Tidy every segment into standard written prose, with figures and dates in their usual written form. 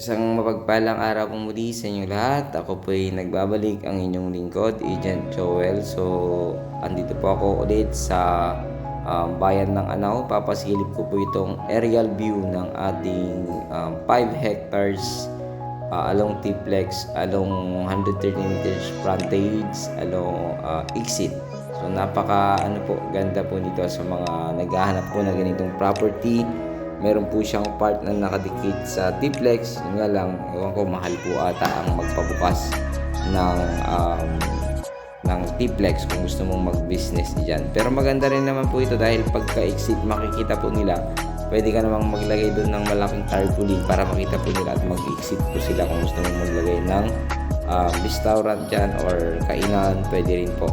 Isang mapagpalang araw po muli sa inyo lahat. Ako po ay nagbabalik ang inyong lingkod, Agent Joel. So, andito po ako ulit sa bayan ng Anao. Papasilip ko po itong aerial view ng ating 5 hectares along T-Plex, along 130 meters frontage, along exit. So, ganda po nito sa mga naghahanap po na ganitong property. Meron po siyang part na nakadikit sa T-Plex. Yun nga lang, ewan ko, mahal po ata ang magpabukas ng T-Plex kung gusto mong mag-business dyan. Pero maganda rin naman po ito dahil pagka-exit makikita po nila, pwede ka namang maglagay doon ng malaking tarpaulin para makita po nila at mag-exit po sila kung gusto mong maglagay ng restaurant dyan or kainan, pwede rin po.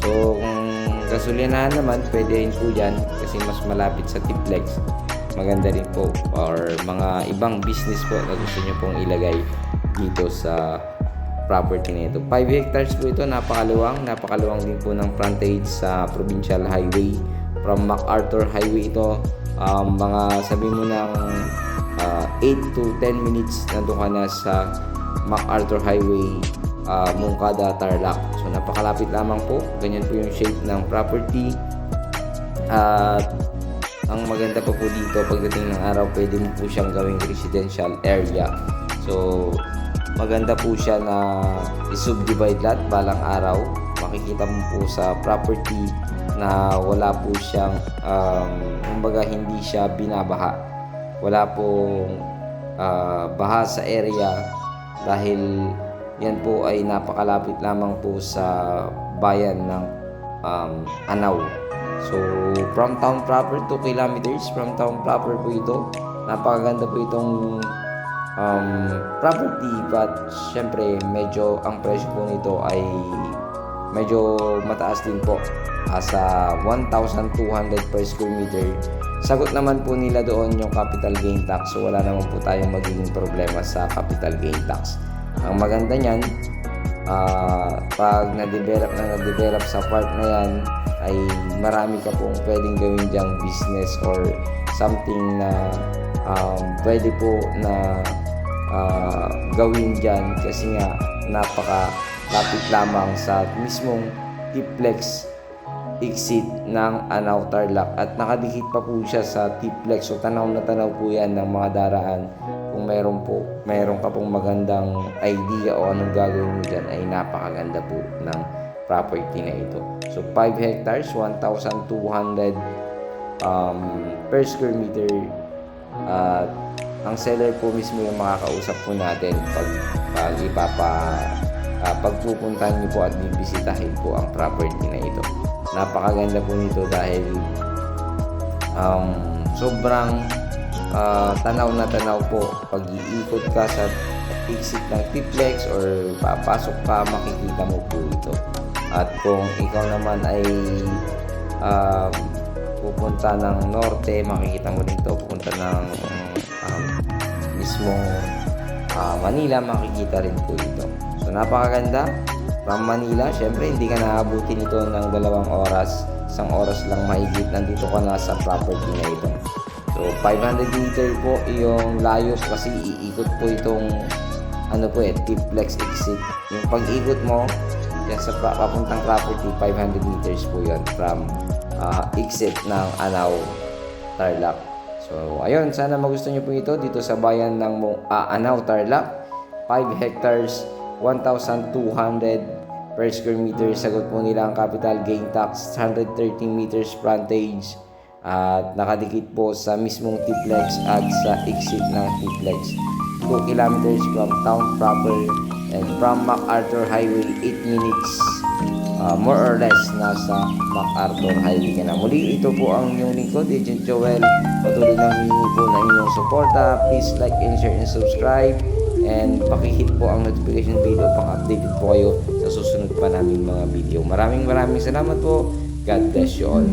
So kung gasolinahan naman, pwede rin po dyan kasi mas malapit sa T-Plex. Maganda rin po, or mga ibang business po na gusto nyo pong ilagay dito sa property na ito. 5 hectares po ito, napakaluwang din po ng frontage sa Provincial Highway. From MacArthur Highway ito, mga sabi mo ng 8 to 10 minutes nandun ka na sa MacArthur Highway, Moncada, Tarlac. So napakalapit lamang po, ganyan po yung shape ng property. Ang maganda pa po dito, pagdating ng araw, pwede mo po siyang gawing residential area. So, maganda po siya na i-subdivide lahat balang araw. Makikita mo po sa property na wala po siyang, kumbaga hindi siya binabaha. Wala pong baha sa area dahil yan po ay napakalapit lamang po sa bayan ng Anao. So, from town proper, 2 kilometers from town proper po ito. Napakaganda po itong property, but syempre medyo ang presyo po nito ay medyo mataas din po, sa 1,200 per square meter. Sagot naman po nila doon yung capital gain tax, so wala naman po tayong magiging problema sa capital gain tax. Ang maganda niyan, pag na-develop sa part na yan, ay marami ka pong pwedeng gawin dyang business or something na pwede po na gawin dyan kasi nga napakalapit lamang sa mismong T-Plex exit ng Anao, Tarlac, at nakadikit pa po siya sa T-Plex. So tanaw na tanaw po yan ng mga daraan. Kung meron ka pong magandang idea o anong gagawin mo dyan, ay napakaganda po ng property na ito. So 5 hectares, 1,200 per square meter. Ang seller po mismo yung makakausap po natin pagpupuntahan niyo po at bibisitahin po ang property na ito. Napakaganda po nito dahil sobrang tanaw na tanaw po. Pag iikot ka sa exit ng T-Plex or papasok ka, makikita mo po ito. At kung ikaw naman ay pupunta ng norte, makikita mo dito, pupunta ng mismong Manila, makikita rin po ito. So napakaganda. From Manila, syempre hindi ka naabutin ito ng 2 oras. 1 oras lang mahigit, nandito ka na sa property na ito. So 500 meter po yung layo kasi iikot po itong T-Plex exit. Yung pag-ikot mo yan sa papuntang property, 500 meters po yun from exit ng Anao, Tarlac. So ayun, sana magustuhan nyo po ito dito sa bayan ng Anao, Tarlac. 5 hectares, 1,200 per square meter. Sagot po nila ang capital gain tax, 113 meters frontage, at nakadikit po sa mismong T-Plex at sa exit ng T-Plex. 2 kilometers from town proper, and from MacArthur Highway, 8 minutes more or less nasa MacArthur Highway ka na. Muli, ito po ang inyong lingkod, Agent Joel. Patuloy na humingi po ng inyong suporta. Please like and share and subscribe, and pakihit po ang notification bell upang updated po kayo sa susunod pa naming mga video. Maraming salamat po. God bless you all.